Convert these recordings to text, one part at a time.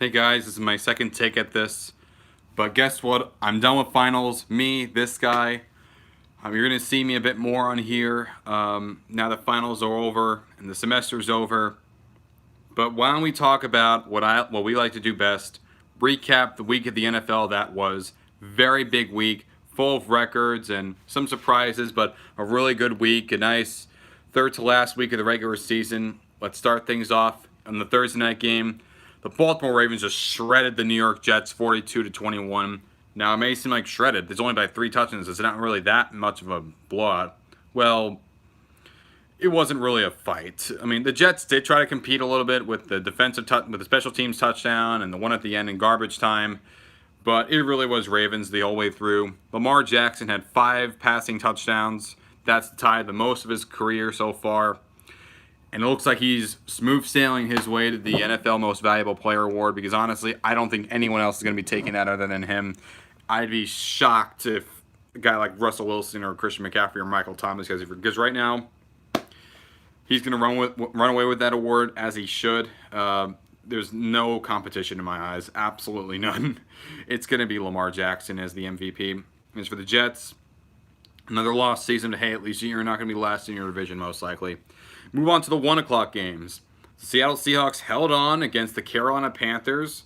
Hey guys, this is my second take at this. But guess what? I'm done with finals. Me, this guy. You're going to see me a bit more on here now that finals are over and the semester's over. But why don't we talk about what we like to do best? Recap the week of the NFL that was. Very big week, full of records and some surprises, but a really good week. A nice third to last week of the regular season. Let's start things off on the Thursday night game. The Baltimore Ravens just shredded the New York Jets 42-21. Now, it may seem like shredded. There's only by 3 touchdowns. It's not really that much of a blowout. Well, it wasn't really a fight. I mean, the Jets did try to compete a little bit with the with the special teams touchdown and the one at the end in garbage time, but it really was Ravens the whole way through. Lamar Jackson had 5 passing touchdowns. That's tied the most of his career so far. And it looks like he's smooth sailing his way to the NFL Most Valuable Player award because honestly, I don't think anyone else is going to be taking that other than him. I'd be shocked if a guy like Russell Wilson or Christian McCaffrey or Michael Thomas, because right now he's going to run away with that award as he should. There's no competition in my eyes, absolutely none. It's going to be Lamar Jackson as the MVP. As for the Jets, another lost season to hey, at least you're not going to be last in your division most likely. Move on to the 1 o'clock games. The Seattle Seahawks held on against the Carolina Panthers.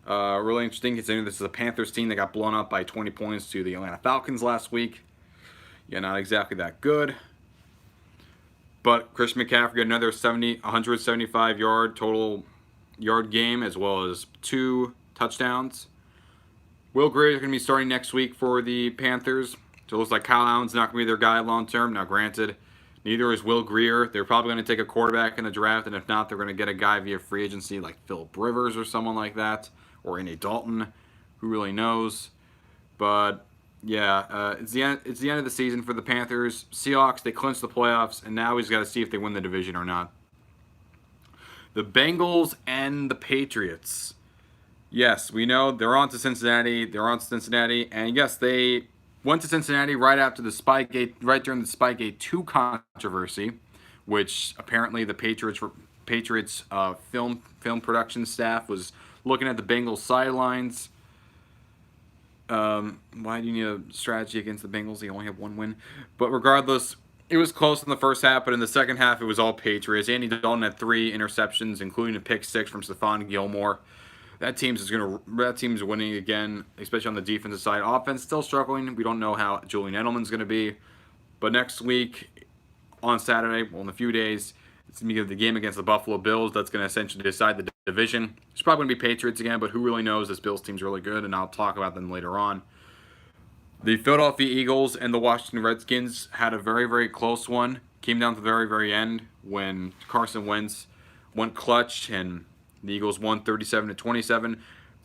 Really interesting considering this is a Panthers team that got blown up by 20 points to the Atlanta Falcons last week. Yeah, not exactly that good. But Christian McCaffrey got another 175 total yard game as well as 2 touchdowns. Will Greer is going to be starting next week for the Panthers. So it looks like Kyle Allen's not going to be their guy long term. Now, granted, neither is Will Greer. They're probably going to take a quarterback in the draft, and if not, they're going to get a guy via free agency like Phillip Rivers or someone like that, or Andy Dalton. Who really knows? But yeah, it's the end of the season for the Panthers. Seahawks, they clinched the playoffs, and now he's got to see if they win the division or not. The Bengals and the Patriots. Yes, we know they're on to Cincinnati. And yes, they went to Cincinnati right after the Spygate, right during the Spygate 2 controversy, which apparently the Patriots film production staff was looking at the Bengals sidelines. Why do you need a strategy against the Bengals? They only have 1 win. But regardless, it was close in the first half, but in the second half, it was all Patriots. Andy Dalton had 3 interceptions, including a pick 6 from Stephon Gilmore. That team's winning again, especially on the defensive side. Offense still struggling. We don't know how Julian Edelman's going to be. But next week, on Saturday, well, in a few days, it's going to be the game against the Buffalo Bills. That's going to essentially decide the division. It's probably going to be Patriots again, but who really knows? This Bills team's really good, and I'll talk about them later on. The Philadelphia Eagles and the Washington Redskins had a very, very close one. Came down to the very, very end when Carson Wentz went clutch and the Eagles won 37-27.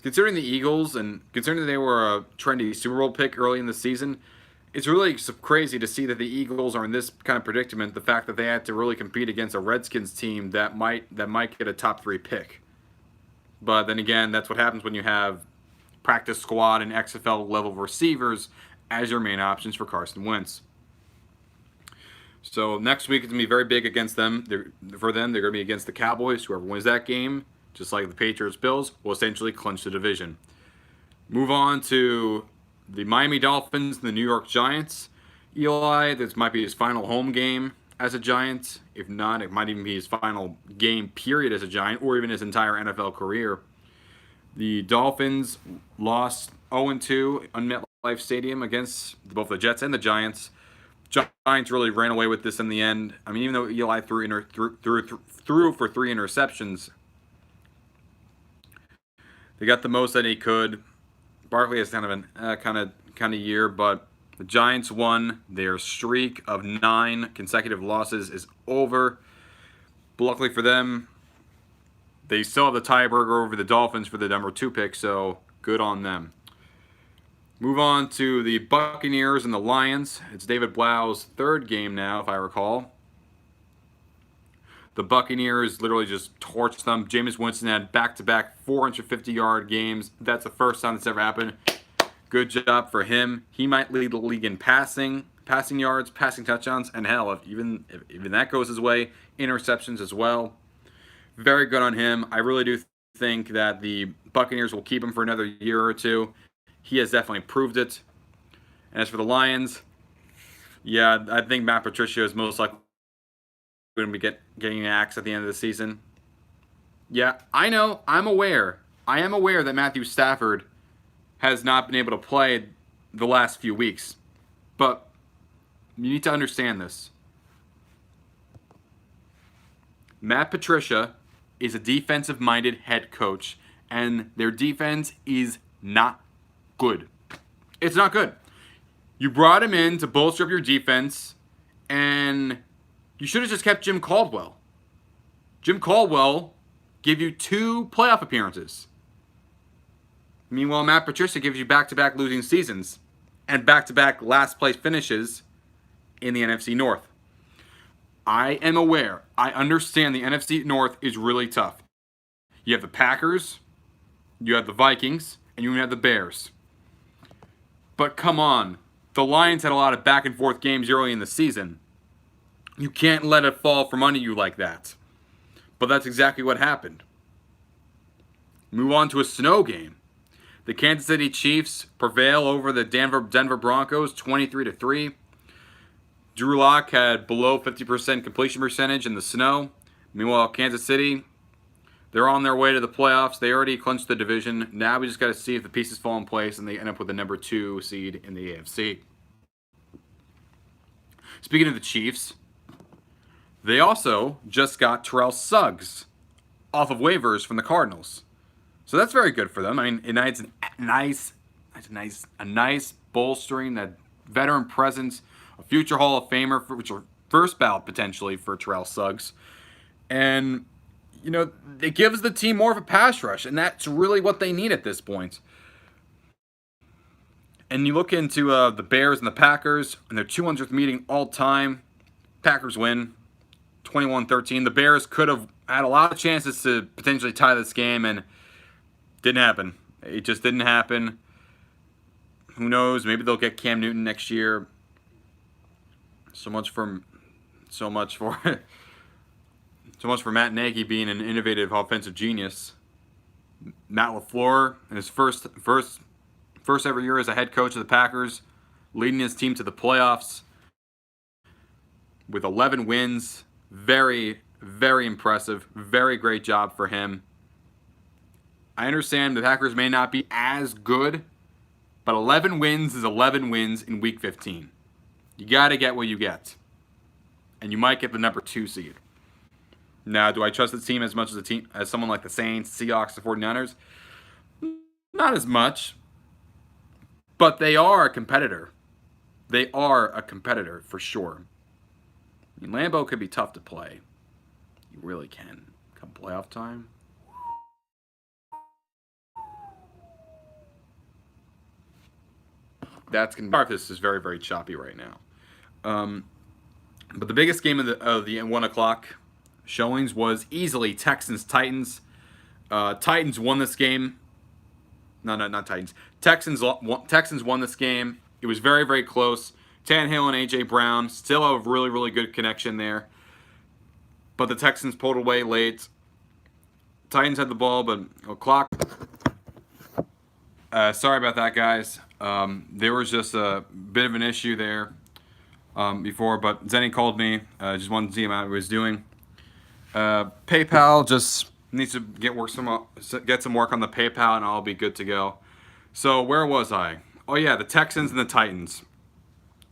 Considering the Eagles and considering that they were a trendy Super Bowl pick early in the season, it's really crazy to see that the Eagles are in this kind of predicament. The fact that they had to really compete against a Redskins team that might get a top 3 pick. But then again, that's what happens when you have practice squad and XFL level receivers as your main options for Carson Wentz. So next week is going to be very big against them. They're going to be against the Cowboys. Whoever wins that game, just like the Patriots-Bills, will essentially clinch the division. Move on to the Miami Dolphins and the New York Giants. Eli, this might be his final home game as a Giant. If not, it might even be his final game period as a Giant, or even his entire NFL career. The Dolphins lost 0-2 on MetLife Stadium against both the Jets and the Giants. Giants really ran away with this in the end. I mean, even though Eli threw for 3 interceptions, they got the most that he could. Barkley has kind of an year, but the Giants won. Their streak of 9 consecutive losses is over. But luckily for them, they still have the tiebreaker over the Dolphins for the number 2 pick, so good on them. Move on to the Buccaneers and the Lions. It's David Blau's 3rd game now, if I recall. The Buccaneers literally just torched them. Jameis Winston had back-to-back 450-yard games. That's the first time that's ever happened. Good job for him. He might lead the league in passing yards, passing touchdowns, and hell, if even that goes his way, interceptions as well. Very good on him. I really do think that the Buccaneers will keep him for another year or two. He has definitely proved it. And as for the Lions, yeah, I think Matt Patricia is most likely going to be getting an axe at the end of the season. Yeah, I know. I'm aware. I am aware that Matthew Stafford has not been able to play the last few weeks. But you need to understand this. Matt Patricia is a defensive-minded head coach, and their defense is not good. It's not good. You brought him in to bolster up your defense, and you should have just kept Jim Caldwell. Jim Caldwell gave you 2 playoff appearances. Meanwhile, Matt Patricia gives you back-to-back losing seasons and back-to-back last-place finishes in the NFC North. I am aware. I understand the NFC North is really tough. You have the Packers, you have the Vikings, and you have the Bears. But come on. The Lions had a lot of back-and-forth games early in the season. You can't let it fall from under you like that. But that's exactly what happened. Move on to a snow game. The Kansas City Chiefs prevail over the Denver Broncos 23-3. Drew Lock had below 50% completion percentage in the snow. Meanwhile, Kansas City, they're on their way to the playoffs. They already clinched the division. Now we just got to see if the pieces fall in place and they end up with the number 2 seed in the AFC. Speaking of the Chiefs, they also just got Terrell Suggs off of waivers from the Cardinals. So that's very good for them. I mean, it's a nice bolstering, that veteran presence, a future Hall of Famer, which are first ballot potentially for Terrell Suggs. And, you know, it gives the team more of a pass rush, and that's really what they need at this point. And you look into the Bears and the Packers, and their 200th meeting all time. Packers win 21-13. The Bears could have had a lot of chances to potentially tie this game, and didn't happen. It just didn't happen. Who knows? Maybe they'll get Cam Newton next year. So much for Matt Nagy being an innovative offensive genius. Matt LaFleur, in his first ever year as a head coach of the Packers, leading his team to the playoffs with 11 wins. Very, very impressive. Very great job for him. I understand the Packers may not be as good, but 11 wins is 11 wins in Week 15. You got to get what you get. And you might get the number 2 seed. Now, do I trust the team as much as someone like the Saints, Seahawks, the 49ers? Not as much. But they are a competitor. They are a competitor for sure. I mean, Lambeau could be tough to play. You really can. Come playoff time. That's going to be. This is very, very choppy right now. But the biggest game of the 1 o'clock showings was easily Texans-Titans. Titans won this game. No, not Titans. Texans won this game. It was very, very close. Tannehill and A.J. Brown still have a really, really good connection there. But the Texans pulled away late. Titans had the ball, but clock. Sorry about that, guys. There was just a bit of an issue there before, but Zenny called me. Just wanted to see how he was doing. PayPal just needs to get some work on the PayPal, and I'll be good to go. So where was I? Oh yeah, the Texans and the Titans.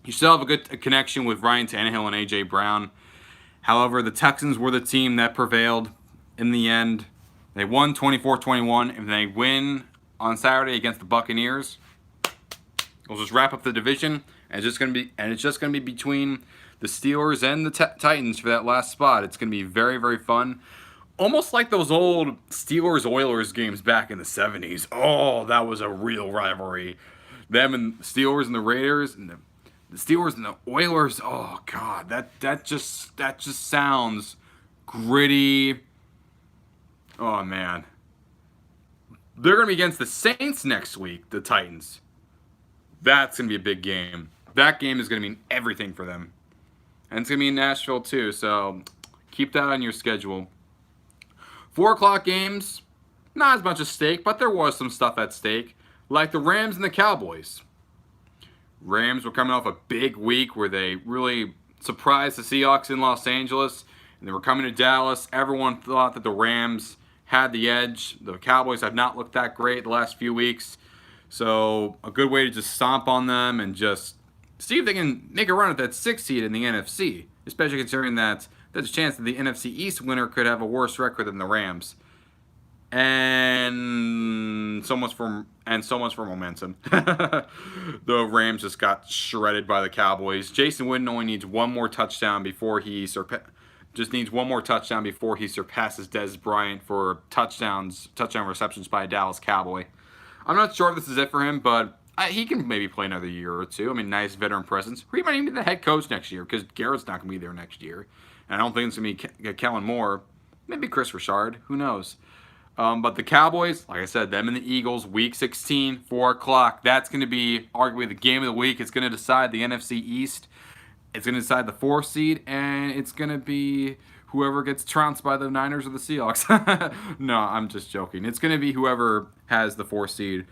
You still have a good connection with Ryan Tannehill and A.J. Brown. However, the Texans were the team that prevailed in the end. They won 24-21, and they win on Saturday against the Buccaneers. We'll just wrap up the division, and it's just gonna be between the Steelers and the Titans for that last spot. It's gonna be very, very fun. Almost like those old Steelers-Oilers games back in the 70s. Oh, that was a real rivalry. Them and the Steelers and the Raiders, and the Steelers and the Oilers. Oh God, that just sounds gritty. Oh man. They're going to be against the Saints next week, the Titans. That's going to be a big game. That game is going to mean everything for them. And it's going to be in Nashville too, so keep that on your schedule. 4 o'clock games, Not as much at stake, but there was some stuff at stake, like the Rams and the Cowboys. Rams were coming off a big week where they really surprised the Seahawks in Los Angeles, and they were coming to Dallas. Everyone thought that the Rams had the edge. The Cowboys have not looked that great the last few weeks, so a good way to just stomp on them and just see if they can make a run at that 6th seed in the NFC, especially considering that there's a chance that the NFC East winner could have a worse record than the Rams. And so much for momentum. The Rams just got shredded by the Cowboys. Jason Witten only needs one more touchdown before he surpasses Dez Bryant for touchdown receptions by a Dallas Cowboy. I'm not sure if this is it for him, but he can maybe play another year or two. I mean, nice veteran presence. Or he might even be the head coach next year because Garrett's not going to be there next year. And I don't think it's going to be Kellen Moore. Maybe Chris Richard. Who knows? But the Cowboys, like I said, them and the Eagles, Week 16, 4 o'clock. That's going to be arguably the game of the week. It's going to decide the NFC East. It's going to decide the 4th seed, and it's going to be whoever gets trounced by the Niners or the Seahawks. No, I'm just joking. It's going to be whoever has the 4th seed.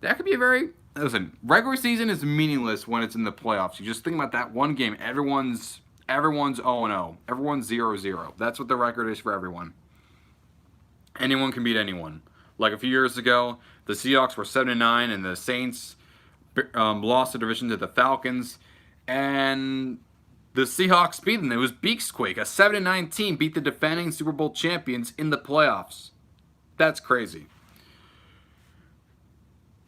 That could be listen, regular season is meaningless when it's in the playoffs. You just think about that one game. Everyone's 0-0. Everyone's 0-0. That's what the record is for everyone. Anyone can beat anyone. Like a few years ago, the Seahawks were 7-9, and the Saints lost the division to the Falcons, and the Seahawks beat them. It was Beaksquake. A 7-9 team beat the defending Super Bowl champions in the playoffs. That's crazy.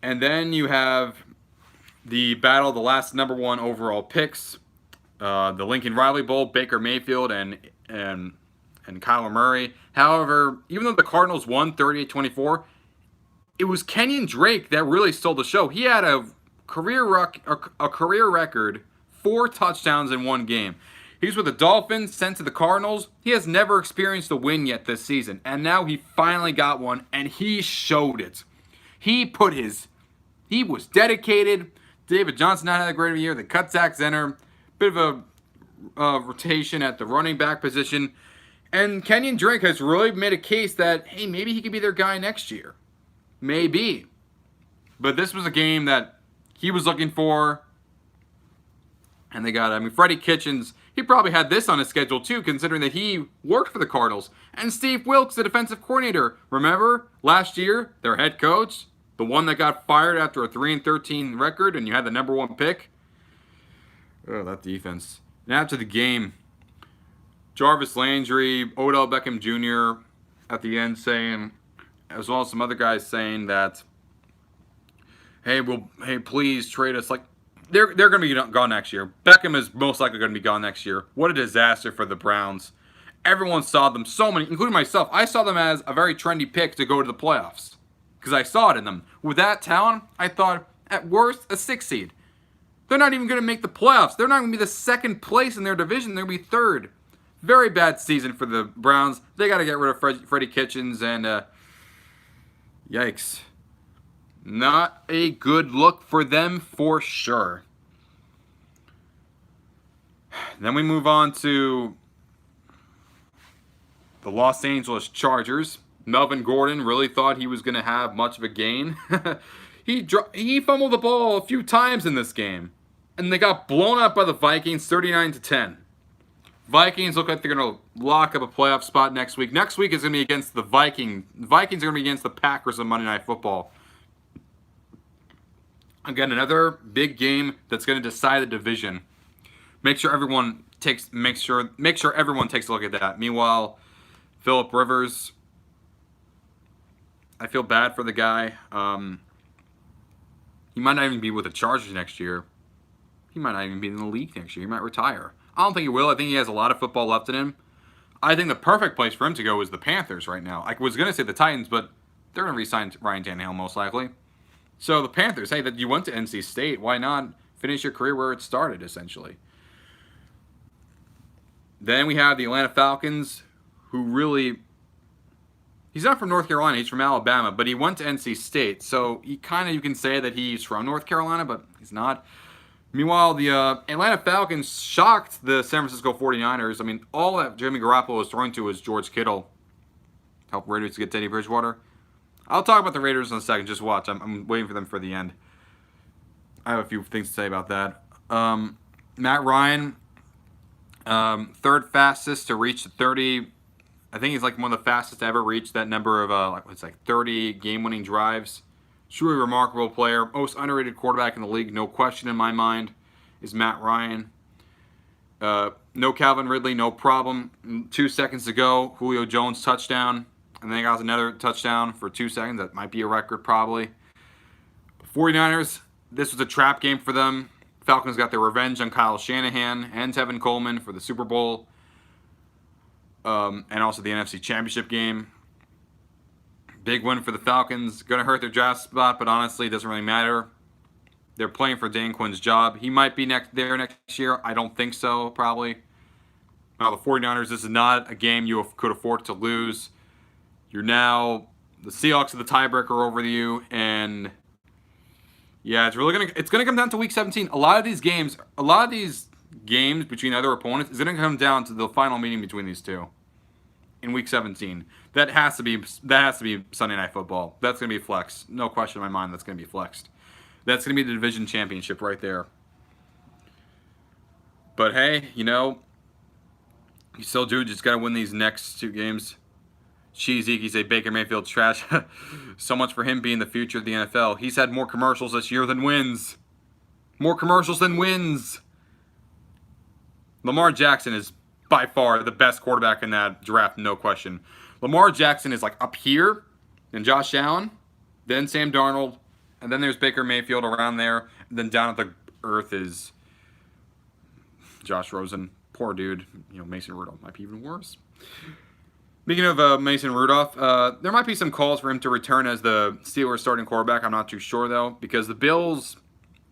And then you have the battle of the last number 1 overall picks, the Lincoln Riley Bowl, Baker Mayfield and Kyler Murray. However, even though the Cardinals won 38-24, it was Kenyon Drake that really stole the show. He had a career record, 4 touchdowns in one game. He was with the Dolphins, sent to the Cardinals. He has never experienced a win yet this season, and now he finally got one, and he showed it. He was dedicated. David Johnson not had a great year. They cut Zach Zenner. Bit of a rotation at the running back position. And Kenyon Drake has really made a case that, hey, maybe he could be their guy next year. Maybe. But this was a game that he was looking for. And they got, Freddie Kitchens, he probably had this on his schedule too, considering that he worked for the Cardinals. And Steve Wilks, the defensive coordinator. Remember, last year, their head coach, the one that got fired after a 3-13 record, and you had the number 1 pick. Oh, that defense. And after the game, Jarvis Landry, Odell Beckham Jr. at the end saying, as well as some other guys saying that, hey, please trade us. Like, they're going to be gone next year. Beckham is most likely going to be gone next year. What a disaster for the Browns. Everyone saw them, so many, including myself. I saw them as a very trendy pick to go to the playoffs because I saw it in them. With that talent, I thought, at worst, a 6th seed. They're not even going to make the playoffs. They're not going to be the 2nd place in their division. They're going to be 3rd. Very bad season for the Browns. They got to get rid of Freddie Kitchens, and yikes. Not a good look for them for sure. Then we move on to the Los Angeles Chargers. Melvin Gordon really thought he was going to have much of a gain. He fumbled the ball a few times in this game, and they got blown up by the Vikings 39-10. Vikings look like they're going to lock up a playoff spot next week. Next week is going to be against the Vikings. The Vikings are going to be against the Packers on Monday Night Football. Again, another big game that's going to decide the division. Make sure everyone takes a look at that. Meanwhile, Phillip Rivers, I feel bad for the guy. He might not even be with the Chargers next year. He might not even be in the league next year. He might retire. I don't think he will. I think he has a lot of football left in him. I think the perfect place for him to go is the Panthers right now. I was going to say the Titans, but they're going to re-sign Ryan Tannehill most likely. So the Panthers, hey, that you went to NC State. Why not finish your career where it started, essentially? Then we have the Atlanta Falcons, who really... He's not from North Carolina. He's from Alabama, but he went to NC State. So you can say that he's from North Carolina, but he's not. Meanwhile, the Atlanta Falcons shocked the San Francisco 49ers. All that Jimmy Garoppolo was throwing to was George Kittle. Help Raiders to get Teddy Bridgewater. I'll talk about the Raiders in a second. Just watch. I'm waiting for them for the end. I have a few things to say about that. Matt Ryan, third fastest to reach the 30. I think he's like one of the fastest to ever reach that number of it's like 30 game-winning drives. Truly remarkable player. Most underrated quarterback in the league, no question in my mind, is Matt Ryan. No Calvin Ridley, no problem. 2 seconds to go, Julio Jones touchdown. And then he got another touchdown for 2 seconds. That might be a record probably. 49ers, this was a trap game for them. Falcons got their revenge on Kyle Shanahan and Tevin Coleman for the Super Bowl. And also the NFC Championship game. Big win for the Falcons. Going to hurt their draft spot, but honestly, it doesn't really matter. They're playing for Dan Quinn's job. He might be there next year. I don't think so, probably. Now, the 49ers, this is not a game you could afford to lose. You're now the Seahawks are the tiebreaker over you, and yeah, it's gonna come down to Week 17. A lot of these games between other opponents is gonna come down to the final meeting between these two in Week 17. That has to be Sunday Night Football. That's gonna be flex. No question in my mind. That's gonna be flexed. That's gonna be the division championship right there. But hey, you still do just gotta win these next 2 games. Cheesy, say Baker Mayfield's trash. So much for him being the future of the NFL. He's had more commercials this year than wins. More commercials than wins. Lamar Jackson is by far the best quarterback in that draft, no question. Lamar Jackson is like up here, then Josh Allen, then Sam Darnold, and then there's Baker Mayfield around there, and then down at the earth is Josh Rosen. Poor dude. Mason Rudolph might be even worse. Speaking of Mason Rudolph, there might be some calls for him to return as the Steelers starting quarterback. I'm not too sure, though, because the Bills,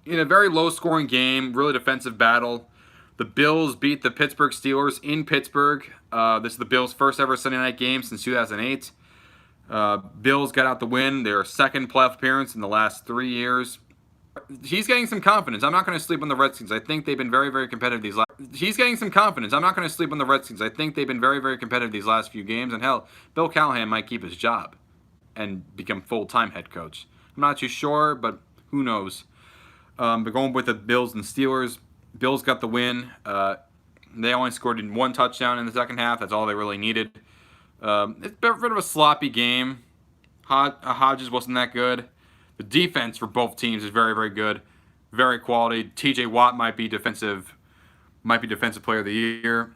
in a very low-scoring game, really defensive battle, the Bills beat the Pittsburgh Steelers in Pittsburgh. This is the Bills' first ever Sunday night game since 2008. Bills got out the win, their second playoff appearance in the last 3 years. He's getting some confidence. I'm not going to sleep on the Redskins. I think they've been very, very competitive these last. He's getting some confidence. I'm not going to sleep on the Redskins. I think they've been very, very competitive these last few games. And hell, Bill Callahan might keep his job and become full-time head coach. I'm not too sure, but who knows? But going with the Bills and Steelers, Bills got the win. They only scored 1 touchdown in the second half. That's all they really needed. It's a bit of a sloppy game. Hodges wasn't that good. The defense for both teams is very, very good, very quality. T.J. Watt might be defensive player of the year.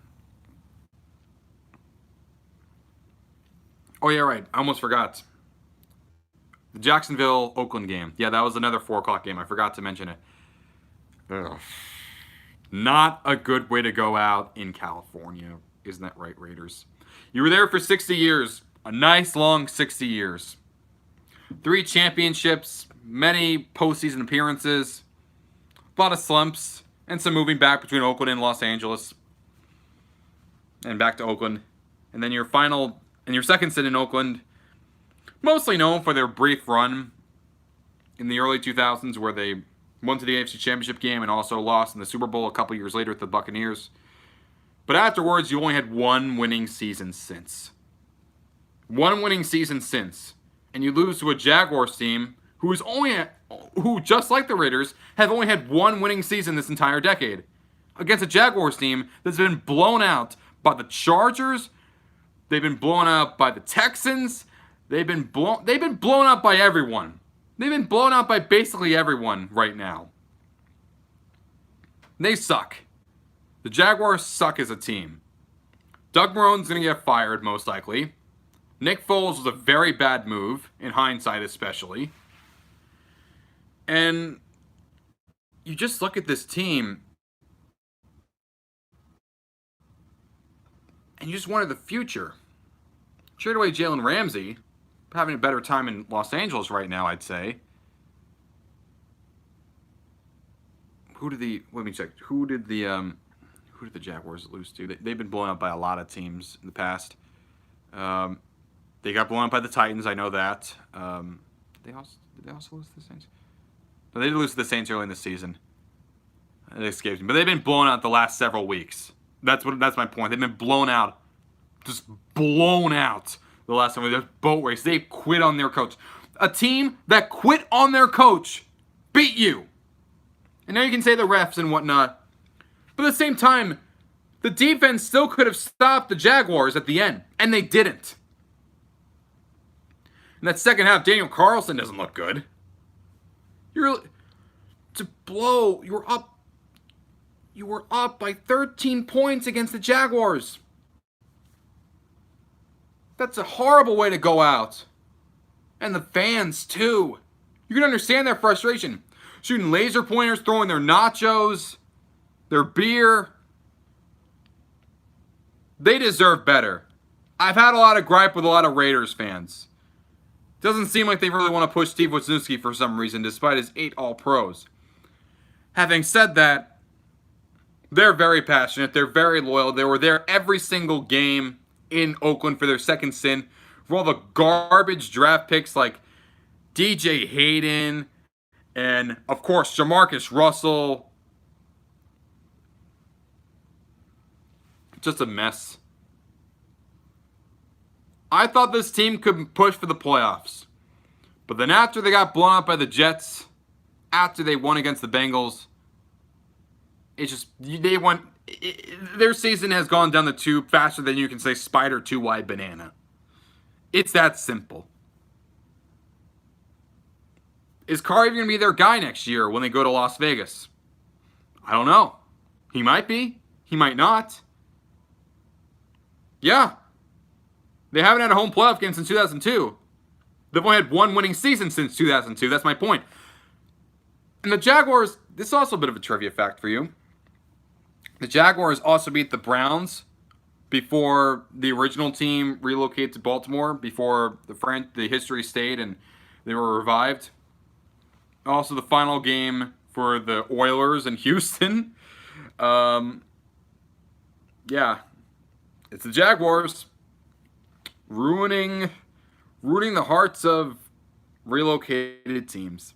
Oh yeah, right. I almost forgot. The Jacksonville-Oakland game. Yeah, that was another 4 o'clock game. I forgot to mention it. Ugh. Not a good way to go out in California. Isn't that right, Raiders? You were there for 60 years. A nice long 60 years. 3 championships, many postseason appearances, a lot of slumps, and some moving back between Oakland and Los Angeles, and back to Oakland. And then your second stint in Oakland, mostly known for their brief run in the early 2000s where they won to the AFC Championship game and also lost in the Super Bowl a couple years later with the Buccaneers. But afterwards, you only had 1 winning season since. 1 winning season since. And you lose to a Jaguars team who, just like the Raiders, have only had 1 winning season this entire decade. Against a Jaguars team that's been blown out by the Chargers. They've been blown out by the Texans. They've been blown out by everyone. They've been blown out by basically everyone right now. They suck. The Jaguars suck as a team. Doug Marrone's going to get fired, most likely. Nick Foles was a very bad move, in hindsight especially. And you just look at this team, and you just wonder the future. Trade away Jalen Ramsey, having a better time in Los Angeles right now, I'd say. Let me check. Who did the Jaguars lose to? They've been blown up by a lot of teams in the past. They got blown up by the Titans, I know that. Did they also lose to the Saints? No, they did lose to the Saints early in the season. It escapes me. But they've been blown out the last several weeks. That's my point. They've been blown out. Just blown out the last time we did boat race. They quit on their coach. A team that quit on their coach beat you. And now you can say the refs and whatnot. But at the same time, the defense still could have stopped the Jaguars at the end. And they didn't. In that second half, Daniel Carlson doesn't look good. You were up by 13 points against the Jaguars. That's a horrible way to go out. And the fans, too. You can understand their frustration. Shooting laser pointers, throwing their nachos, their beer. They deserve better. I've had a lot of gripe with a lot of Raiders fans. Doesn't seem like they really want to push Steve Wisniewski for some reason, despite his 8 All-Pros. Having said that, they're very passionate. They're very loyal. They were there every single game in Oakland for their second stint. For all the garbage draft picks like DJ Hayden and, of course, Jamarcus Russell. Just a mess. I thought this team could push for the playoffs. But then after they got blown out by the Jets, after they won against the Bengals, their season has gone down the tube faster than you can say spider 2-wide banana. It's that simple. Is Carr even going to be their guy next year when they go to Las Vegas? I don't know. He might be. He might not. Yeah. They haven't had a home playoff game since 2002. They've only had one winning season since 2002. That's my point. And the Jaguars, this is also a bit of a trivia fact for you. The Jaguars also beat the Browns before the original team relocated to Baltimore, before the history stayed and they were revived. Also the final game for the Oilers in Houston. Yeah. It's the Jaguars. Ruining the hearts of relocated teams.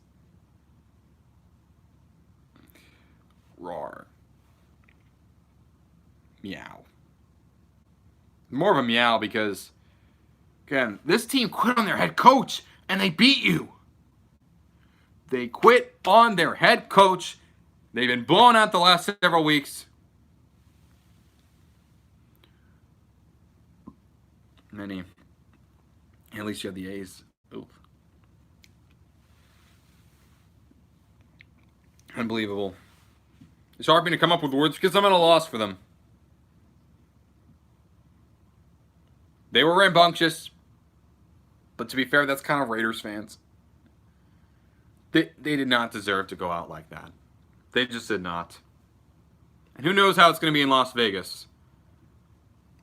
Roar. Meow. More of a meow because, again, this team quit on their head coach and they beat you. They quit on their head coach. They've been blown out the last several weeks. Many. At least you have the A's. Oop. Unbelievable. It's hard for me to come up with words because I'm at a loss for them. They were rambunctious. But to be fair, that's kind of Raiders fans. They did not deserve to go out like that. They just did not. And who knows how it's going to be in Las Vegas.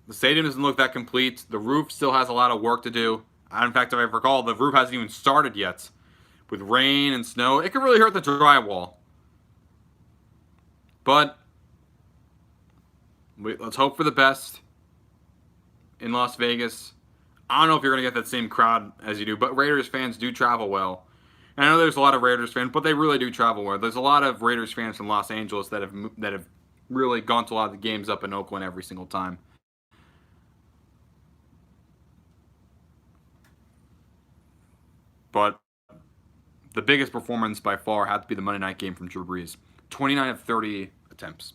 The stadium doesn't look that complete. The roof still has a lot of work to do. In fact, if I recall, the roof hasn't even started yet. With rain and snow, it could really hurt the drywall. But let's hope for the best in Las Vegas. I don't know if you're going to get that same crowd as you do, but Raiders fans do travel well. And I know there's a lot of Raiders fans, but they really do travel well. There's a lot of Raiders fans from Los Angeles that have really gone to a lot of the games up in Oakland every single time. But the biggest performance by far had to be the Monday night game from Drew Brees. 29 of 30 attempts.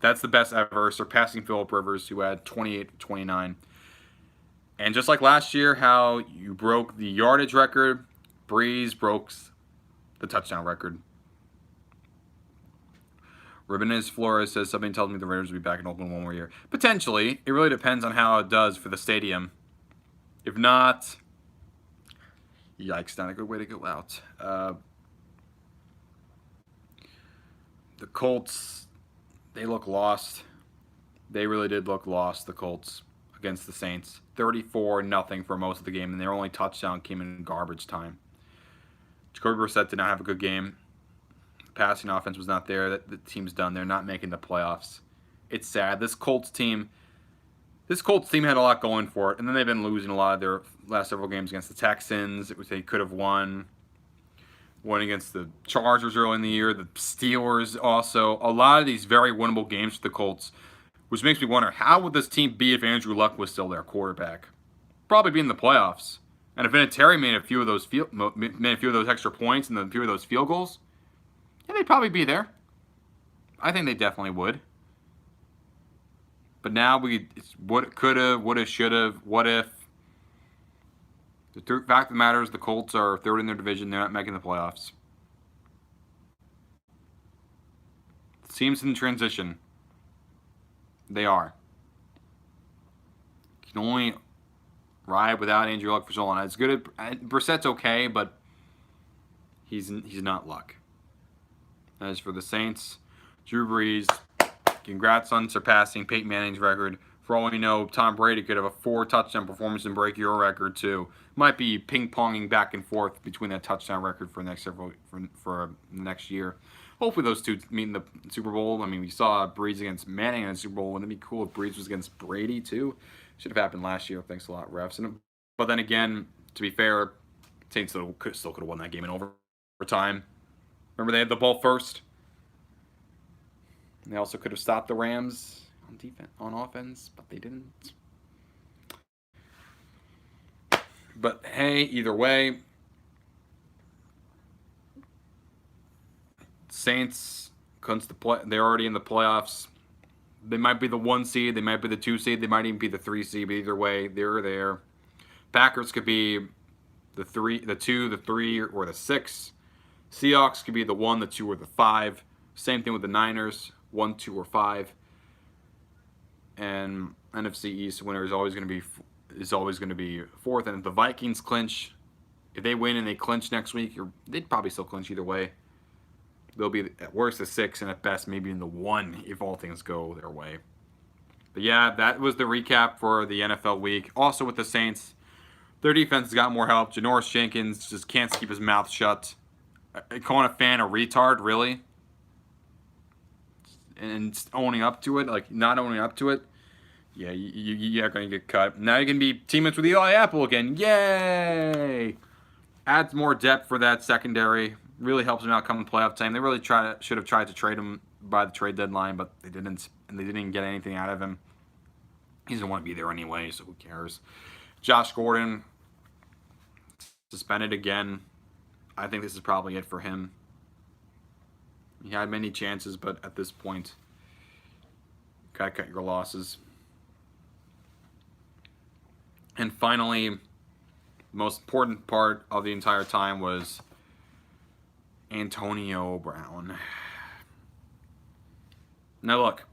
That's the best ever, surpassing Phillip Rivers, who had 28 of 29. And just like last year, how you broke the yardage record, Brees broke the touchdown record. Rubenez Flores says, something tells me the Raiders will be back in Oakland one more year. Potentially. It really depends on how it does for the stadium. If not, yikes, not a good way to go out. The Colts, they look lost. They really did look lost, the Colts, against the Saints. 34-0 for most of the game, and their only touchdown came in garbage time. Jacoby Brissett did not have a good game. The passing offense was not there. The team's done. They're not making the playoffs. It's sad. This Colts team had a lot going for it, and then they've been losing a lot of their last several games against the Texans, which they could have won. Won against the Chargers early in the year, the Steelers also. A lot of these very winnable games for the Colts, which makes me wonder, how would this team be if Andrew Luck was still their quarterback? probably be in the playoffs. And if Vinatieri made a few of those extra points and a few of those field goals, yeah, they'd probably be there. I think they definitely would. But now it's what coulda, woulda, shoulda, what if. The fact of the matter is the Colts are third in their division. They're not making the playoffs. Teams in transition. They are. You can only ride without Andrew Luck for so long. It's good. Brissett's okay, but he's not Luck. As for the Saints, Drew Brees, congrats on surpassing Peyton Manning's record. For all we know, Tom Brady could have a 4-touchdown performance and break your record too. Might be ping-ponging back and forth between that touchdown record for the next year. Hopefully those two meet in the Super Bowl. I mean, we saw Brees against Manning in the Super Bowl. Wouldn't it be cool if Brees was against Brady too? Should have happened last year. Thanks a lot, refs. But then again, to be fair, Saints still could have won that game in overtime. Remember, they had the ball first. They also could have stopped the Rams on offense, but they didn't. But hey, either way, Saints, they're already in the playoffs. They might be the 1 seed, they might be the 2 seed, they might even be the 3 seed, but either way, they're there. Packers could be the 2, the 3, or the 6. Seahawks could be the 1, the 2, or the 5. Same thing with the Niners, 1, 2, or 5. And NFC East winner is always going to be fourth. And if the Vikings clinch, if they win and they clinch next week, they'd probably still clinch either way. They'll be at worst the 6 and at best maybe in the 1 if all things go their way. But yeah, that was the recap for the NFL week. Also with the Saints, their defense has got more help. Janoris Jenkins just can't keep his mouth shut. Calling a fan a retard, really? And owning up to it, like not owning up to it, yeah, you're going to get cut. Now you can be teammates with Eli Apple again. Yay! Adds more depth for that secondary. Really helps him out come playoff time. They really should have tried to trade him by the trade deadline, but they didn't, and they didn't get anything out of him. He doesn't want to be there anyway, so who cares? Josh Gordon suspended again. I think this is probably it for him. He had many chances, but at this point, gotta cut your losses. And finally, the most important part of the entire time was Antonio Brown. Now look,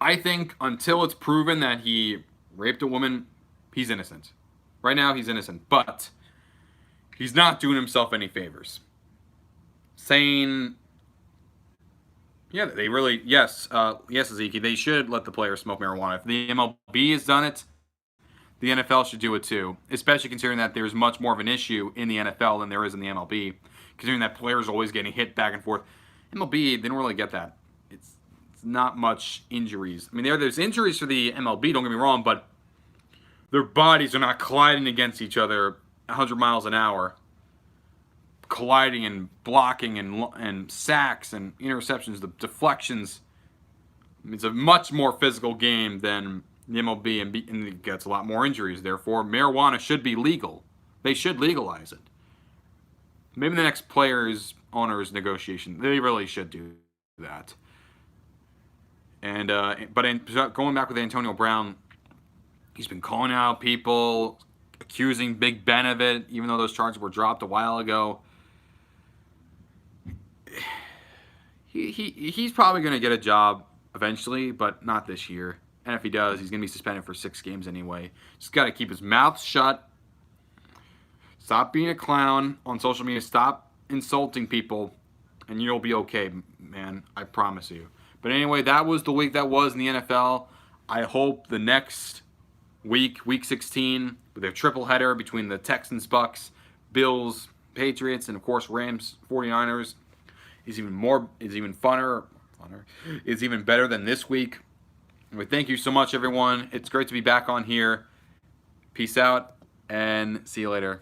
I think until it's proven that he raped a woman, he's innocent. Right now, he's innocent, but he's not doing himself any favors. Saying, yeah, they really, yes, Ezekiel, they should let the players smoke marijuana. If the MLB has done it, the NFL should do it too, especially considering that there's much more of an issue in the NFL than there is in the MLB, considering that players are always getting hit back and forth. MLB, they don't really get that. It's not much injuries. I mean, there's injuries for the MLB, don't get me wrong, but their bodies are not colliding against each other 100 miles an hour. Colliding and blocking and sacks and interceptions, the deflections. It's a much more physical game than the MLB, and it gets a lot more injuries. Therefore, marijuana should be legal. They should legalize it. Maybe the next players' owners negotiation, they really should do that. And going back with Antonio Brown, he's been calling out people, accusing Big Ben of it, even though those charges were dropped a while ago. He's probably going to get a job eventually, but not this year. And if he does, he's going to be suspended for 6 games anyway. Just got to keep his mouth shut. Stop being a clown on social media. Stop insulting people, and you'll be okay, man. I promise you. But anyway, that was the week that was in the NFL. I hope the next week, week 16, with a triple header between the Texans, Bucks, Bills, Patriots, and of course Rams, 49ers, is even funner, is even better than this week. Anyway, thank you so much, everyone. It's great to be back on here. Peace out, and see you later.